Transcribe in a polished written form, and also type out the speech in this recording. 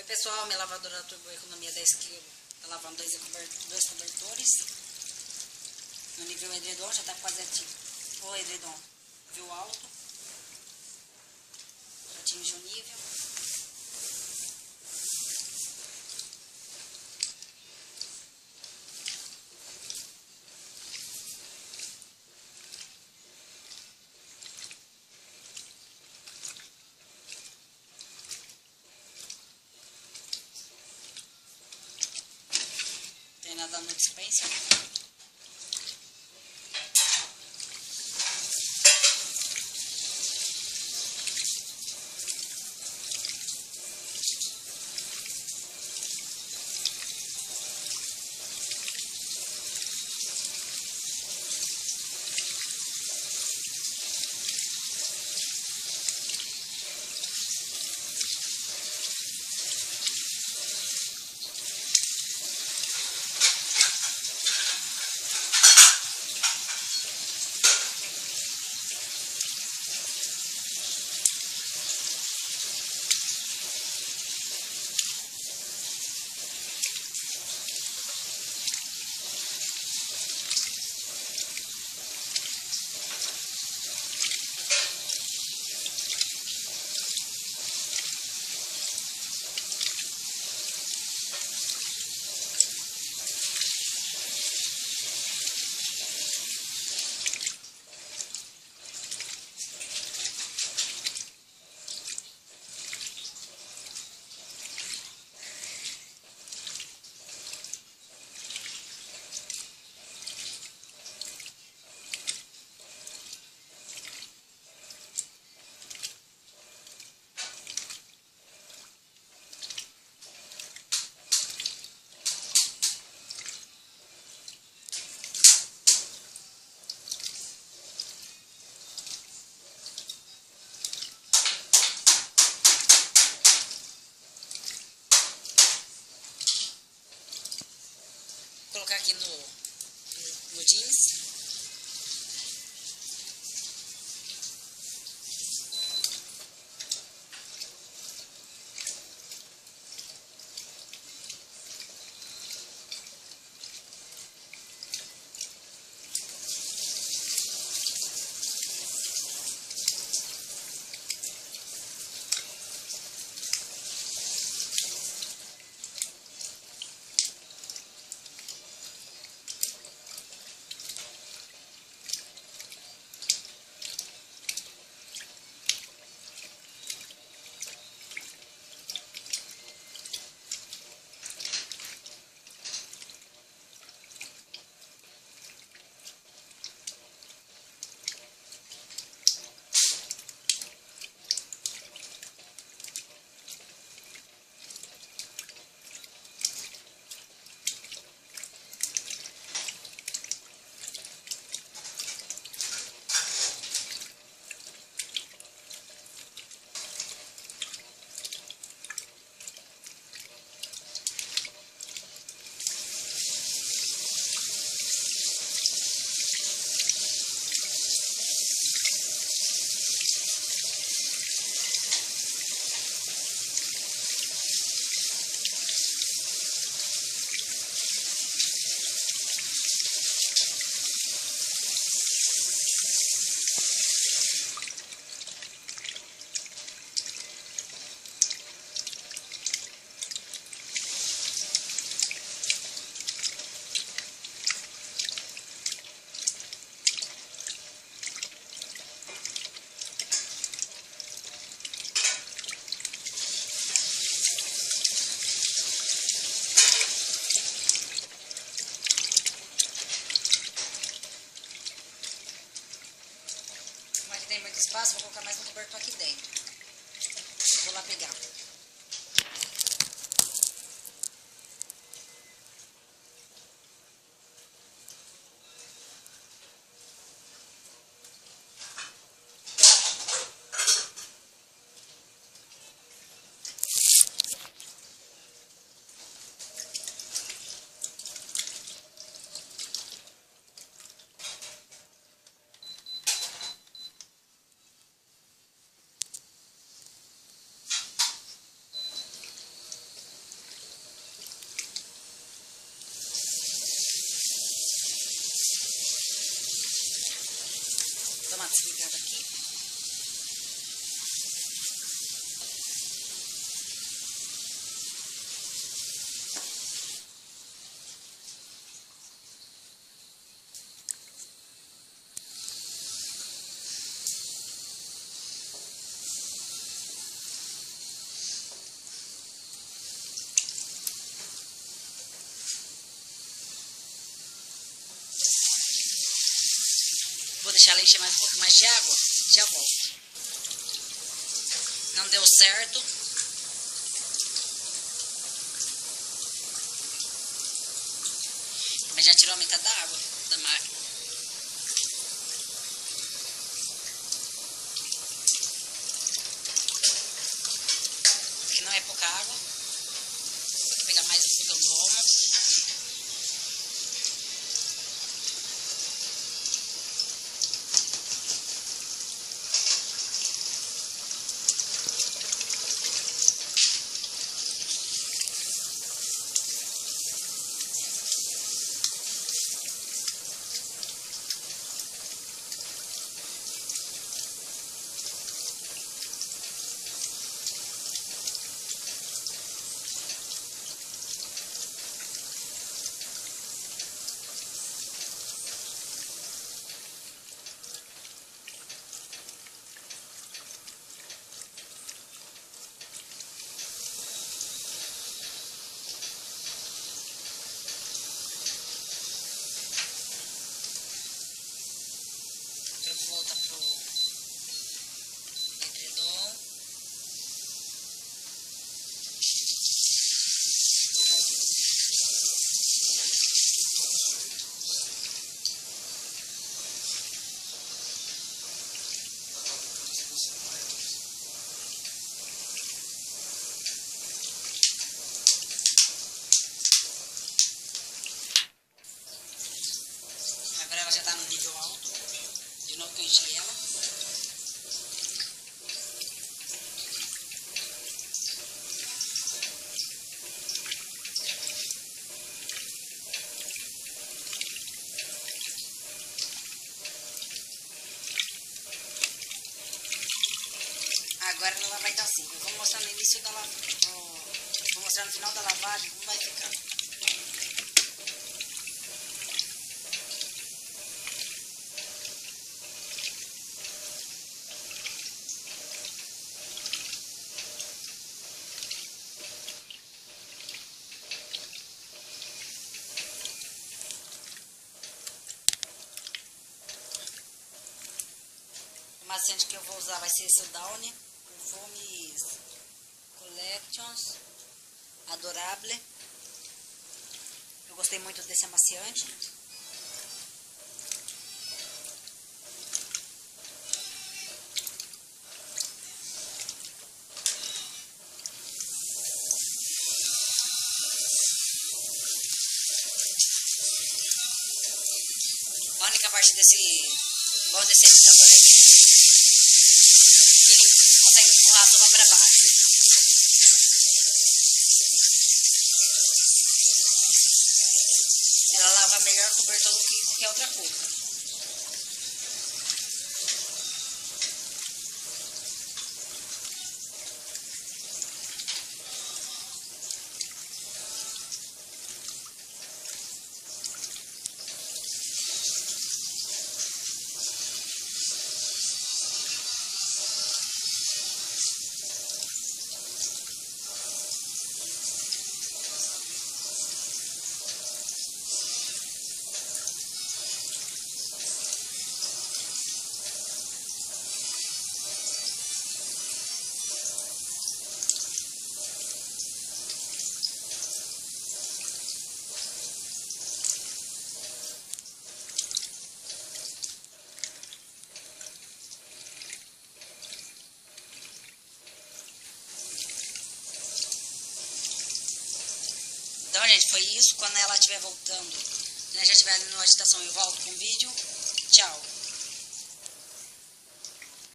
Oi pessoal, minha lavadora Turbo Economia 10 kg tá lavando dois cobertores. No nível edredom já tá quase ativo. O edredom viu alto, já atingiu o nível. Tem nada no dispenser. Vou colocar aqui no jeans. deixar ela encher mais um pouco mais de água. Já volto. Não deu certo. Mas já tirou a metade da água da máquina. Aqui não é pouca água. Vou pegar mais do que eu tomo. Eu vou voltar pro edredom. Agora ela já tá no nível alto. De novo que eu enchi ela. Agora ela vai estar assim. Eu vou mostrar no início da lavagem. Vou mostrar no final da lavagem como vai ficar. O amaciante que eu vou usar vai ser esse Downy Perfumes Collections Adorable. Eu gostei muito desse amaciante. A única parte desse bom desse sabonete que ele consegue empurrar tudo para baixo. Ela lava melhor cobertor do que qualquer outra coisa. Então, gente, foi isso. Quando ela estiver voltando, né, já estiver na estação, eu volto com o vídeo. Tchau!